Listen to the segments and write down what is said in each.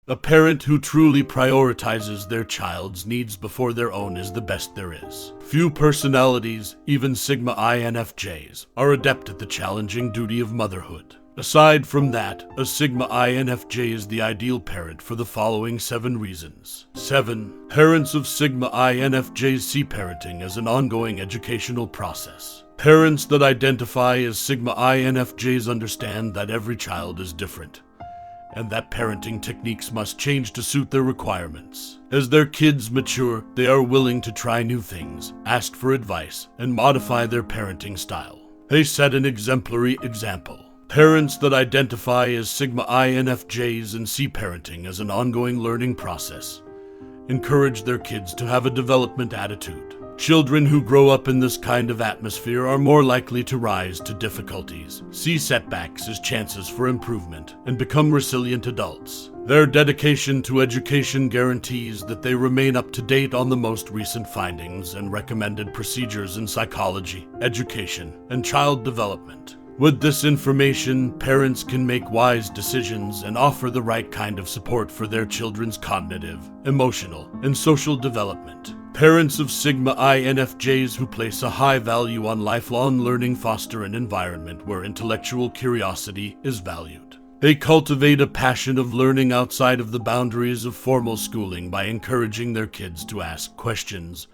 A parent who truly prioritizes their child's needs before their own is the best there is. Few personalities, even Sigma INFJs, are adept at the challenging duty of motherhood. Aside from that, a Sigma INFJ is the ideal parent for the following 7 reasons. 7. Parents of Sigma INFJs see parenting as an ongoing educational process. Parents that identify as Sigma INFJs understand that every child is different, and that parenting techniques must change to suit their requirements. As their kids mature, they are willing to try new things, ask for advice, and modify their parenting style. They set an exemplary example. Parents that identify as Sigma INFJs and see parenting as an ongoing learning process encourage their kids to have a development attitude. Children who grow up in this kind of atmosphere are more likely to rise to difficulties, see setbacks as chances for improvement, and become resilient adults. Their dedication to education guarantees that they remain up to date on the most recent findings and recommended procedures in psychology, education, and child development. With this information, parents can make wise decisions and offer the right kind of support for their children's cognitive, emotional, and social development. Parents of Sigma INFJs who place a high value on lifelong learning foster an environment where intellectual curiosity is valued. They cultivate a passion of learning outside of the boundaries of formal schooling by encouraging their kids to ask questions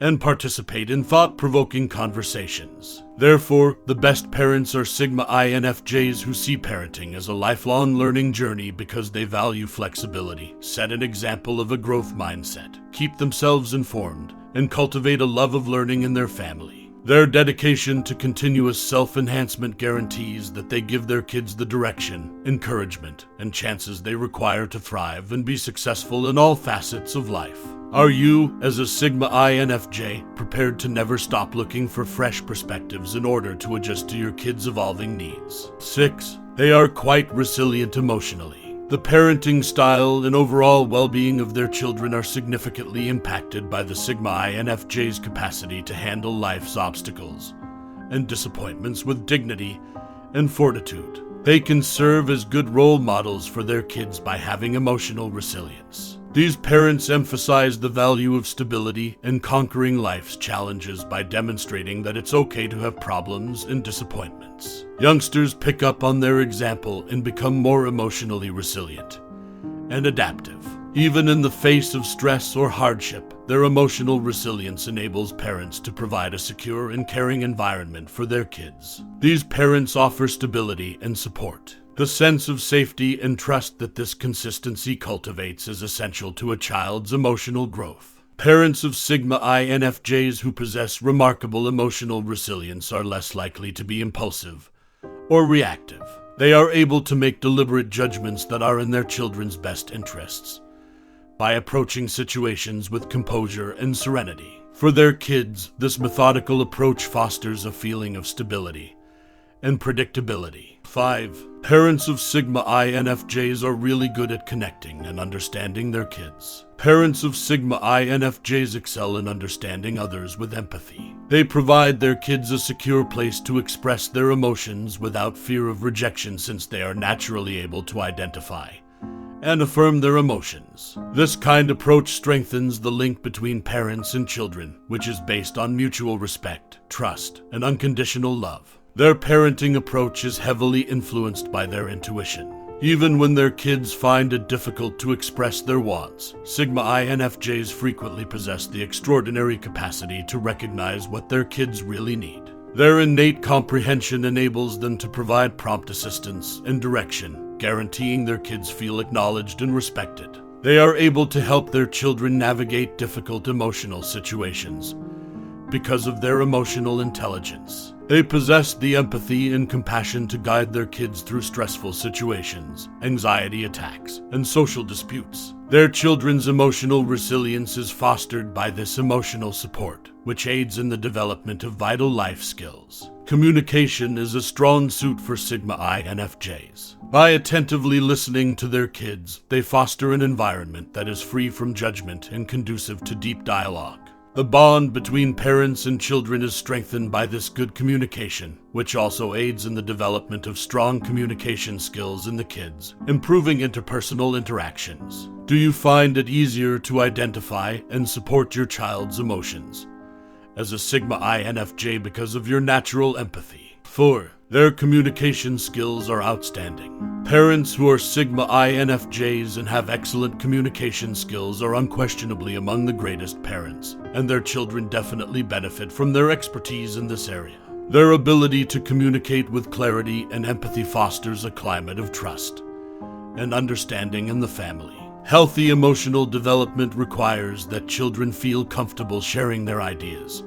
and participate in thought-provoking conversations. Therefore, the best parents are Sigma INFJs who see parenting as a lifelong learning journey because they value flexibility, set an example of a growth mindset, keep themselves informed, and cultivate a love of learning in their family. Their dedication to continuous self-enhancement guarantees that they give their kids the direction, encouragement, and chances they require to thrive and be successful in all facets of life. Are you, as a Sigma INFJ, prepared to never stop looking for fresh perspectives in order to adjust to your kids' evolving needs? 6. They are quite resilient emotionally. The parenting style and overall well-being of their children are significantly impacted by the Sigma INFJ's capacity to handle life's obstacles and disappointments with dignity and fortitude. They can serve as good role models for their kids by having emotional resilience. These parents emphasize the value of stability and conquering life's challenges by demonstrating that it's okay to have problems and disappointments. Youngsters pick up on their example and become more emotionally resilient and adaptive. Even in the face of stress or hardship, their emotional resilience enables parents to provide a secure and caring environment for their kids. These parents offer stability and support. The sense of safety and trust that this consistency cultivates is essential to a child's emotional growth. Parents of Sigma INFJs who possess remarkable emotional resilience are less likely to be impulsive or reactive. They are able to make deliberate judgments that are in their children's best interests by approaching situations with composure and serenity. For their kids, this methodical approach fosters a feeling of stability and predictability. 5. Parents of Sigma INFJs are really good at connecting and understanding their kids. Parents of Sigma INFJs excel in understanding others with empathy. They provide their kids a secure place to express their emotions without fear of rejection since they are naturally able to identify and affirm their emotions. This kind approach strengthens the link between parents and children, which is based on mutual respect, trust, and unconditional love. Their parenting approach is heavily influenced by their intuition. Even when their kids find it difficult to express their wants, Sigma INFJs frequently possess the extraordinary capacity to recognize what their kids really need. Their innate comprehension enables them to provide prompt assistance and direction, guaranteeing their kids feel acknowledged and respected. They are able to help their children navigate difficult emotional situations because of their emotional intelligence. They possess the empathy and compassion to guide their kids through stressful situations, anxiety attacks, and social disputes. Their children's emotional resilience is fostered by this emotional support, which aids in the development of vital life skills. Communication is a strong suit for Sigma INFJs. By attentively listening to their kids, they foster an environment that is free from judgment and conducive to deep dialogue. The bond between parents and children is strengthened by this good communication, which also aids in the development of strong communication skills in the kids, improving interpersonal interactions. Do you find it easier to identify and support your child's emotions as a Sigma INFJ because of your natural empathy? 4. Their communication skills are outstanding. Parents who are Sigma INFJs and have excellent communication skills are unquestionably among the greatest parents, and their children definitely benefit from their expertise in this area. Their ability to communicate with clarity and empathy fosters a climate of trust and understanding in the family. Healthy emotional development requires that children feel comfortable sharing their ideas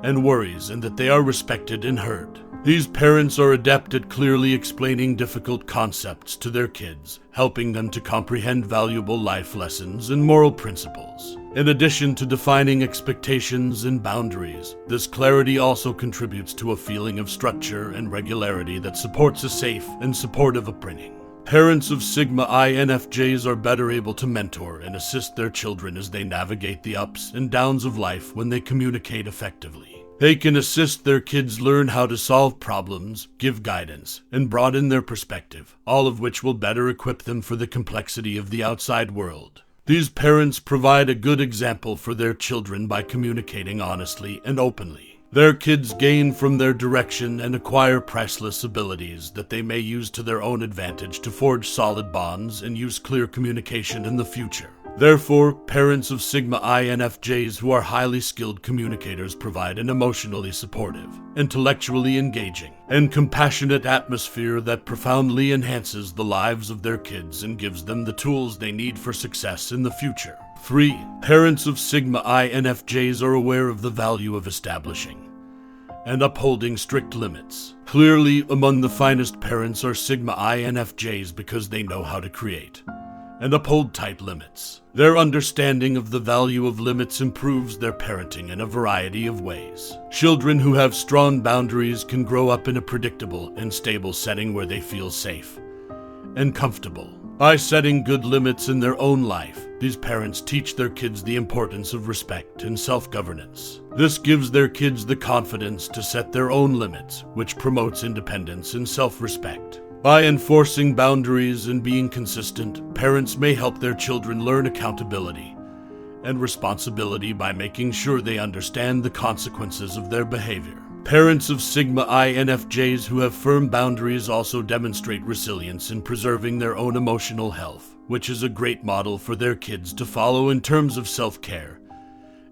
and worries and that they are respected and heard. These parents are adept at clearly explaining difficult concepts to their kids, helping them to comprehend valuable life lessons and moral principles. In addition to defining expectations and boundaries, this clarity also contributes to a feeling of structure and regularity that supports a safe and supportive upbringing. Parents of Sigma INFJs are better able to mentor and assist their children as they navigate the ups and downs of life when they communicate effectively. They can assist their kids learn how to solve problems, give guidance, and broaden their perspective, all of which will better equip them for the complexity of the outside world. These parents provide a good example for their children by communicating honestly and openly. Their kids gain from their direction and acquire priceless abilities that they may use to their own advantage to forge solid bonds and use clear communication in the future. Therefore, parents of Sigma INFJs who are highly skilled communicators provide an emotionally supportive, intellectually engaging, and compassionate atmosphere that profoundly enhances the lives of their kids and gives them the tools they need for success in the future. 3. Parents of Sigma INFJs are aware of the value of establishing and upholding strict limits. Clearly, among the finest parents are Sigma INFJs because they know how to create and uphold tight limits. Their understanding of the value of limits improves their parenting in a variety of ways. Children who have strong boundaries can grow up in a predictable and stable setting where they feel safe and comfortable. By setting good limits in their own life, these parents teach their kids the importance of respect and self-governance. This gives their kids the confidence to set their own limits, which promotes independence and self-respect. By enforcing boundaries and being consistent, parents may help their children learn accountability and responsibility by making sure they understand the consequences of their behavior. Parents of Sigma INFJs who have firm boundaries also demonstrate resilience in preserving their own emotional health, which is a great model for their kids to follow in terms of self-care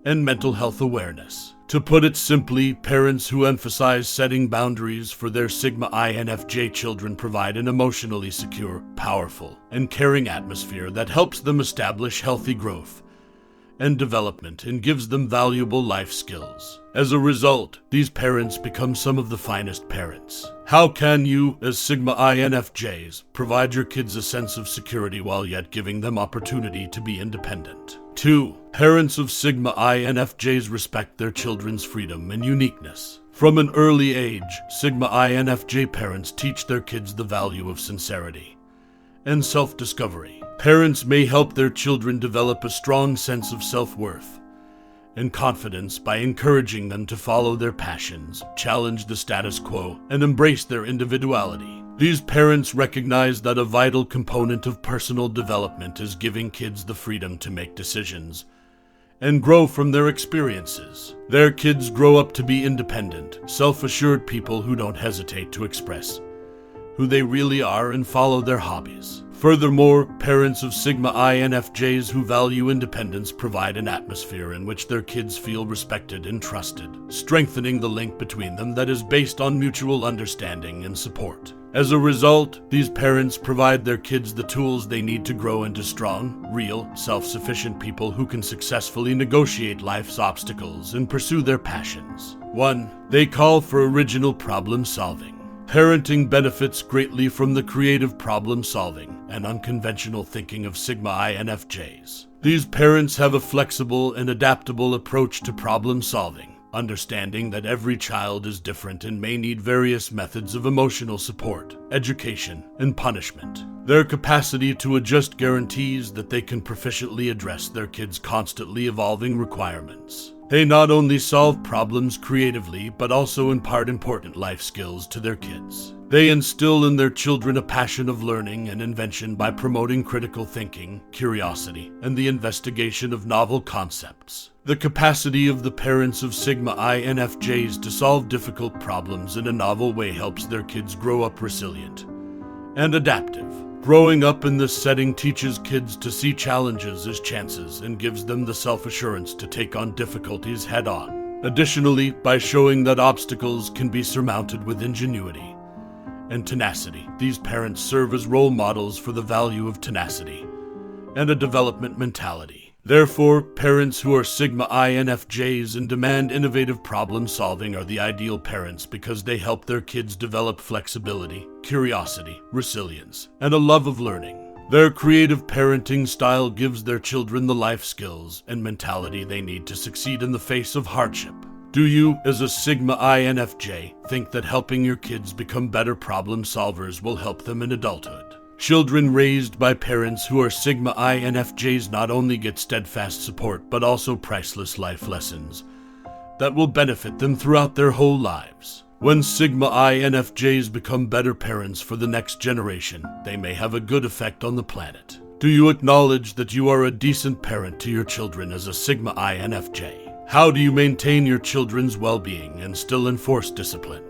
and mental health awareness. To put it simply, parents who emphasize setting boundaries for their Sigma INFJ children provide an emotionally secure, powerful, and caring atmosphere that helps them establish healthy growth and development and gives them valuable life skills. As a result, these parents become some of the finest parents. How can you, as Sigma INFJs, provide your kids a sense of security while yet giving them opportunity to be independent? 2. Parents of Sigma INFJs respect their children's freedom and uniqueness. From an early age, Sigma INFJ parents teach their kids the value of sincerity and self-discovery. Parents may help their children develop a strong sense of self-worth and confidence by encouraging them to follow their passions, challenge the status quo, and embrace their individuality. These parents recognize that a vital component of personal development is giving kids the freedom to make decisions and grow from their experiences. Their kids grow up to be independent, self-assured people who don't hesitate to express who they really are and follow their hobbies. Furthermore, parents of Sigma INFJs who value independence provide an atmosphere in which their kids feel respected and trusted, strengthening the link between them that is based on mutual understanding and support. As a result, these parents provide their kids the tools they need to grow into strong, real, self-sufficient people who can successfully negotiate life's obstacles and pursue their passions. 1. They call for original problem solving. Parenting benefits greatly from the creative problem-solving and unconventional thinking of Sigma INFJs. These parents have a flexible and adaptable approach to problem-solving, understanding that every child is different and may need various methods of emotional support, education, and punishment. Their capacity to adjust guarantees that they can proficiently address their kids' constantly evolving requirements. They not only solve problems creatively, but also impart important life skills to their kids. They instill in their children a passion of learning and invention by promoting critical thinking, curiosity, and the investigation of novel concepts. The capacity of the parents of Sigma INFJs to solve difficult problems in a novel way helps their kids grow up resilient and adaptive. Growing up in this setting teaches kids to see challenges as chances and gives them the self-assurance to take on difficulties head-on. Additionally, by showing that obstacles can be surmounted with ingenuity and tenacity, these parents serve as role models for the value of tenacity and a development mentality. Therefore, parents who are Sigma INFJs and demand innovative problem-solving are the ideal parents because they help their kids develop flexibility, curiosity, resilience, and a love of learning. Their creative parenting style gives their children the life skills and mentality they need to succeed in the face of hardship. Do you, as a Sigma INFJ, think that helping your kids become better problem solvers will help them in adulthood? Children raised by parents who are Sigma INFJs not only get steadfast support, but also priceless life lessons that will benefit them throughout their whole lives. When Sigma INFJs become better parents for the next generation, they may have a good effect on the planet. Do you acknowledge that you are a decent parent to your children as a Sigma INFJ? How do you maintain your children's well-being and still enforce discipline?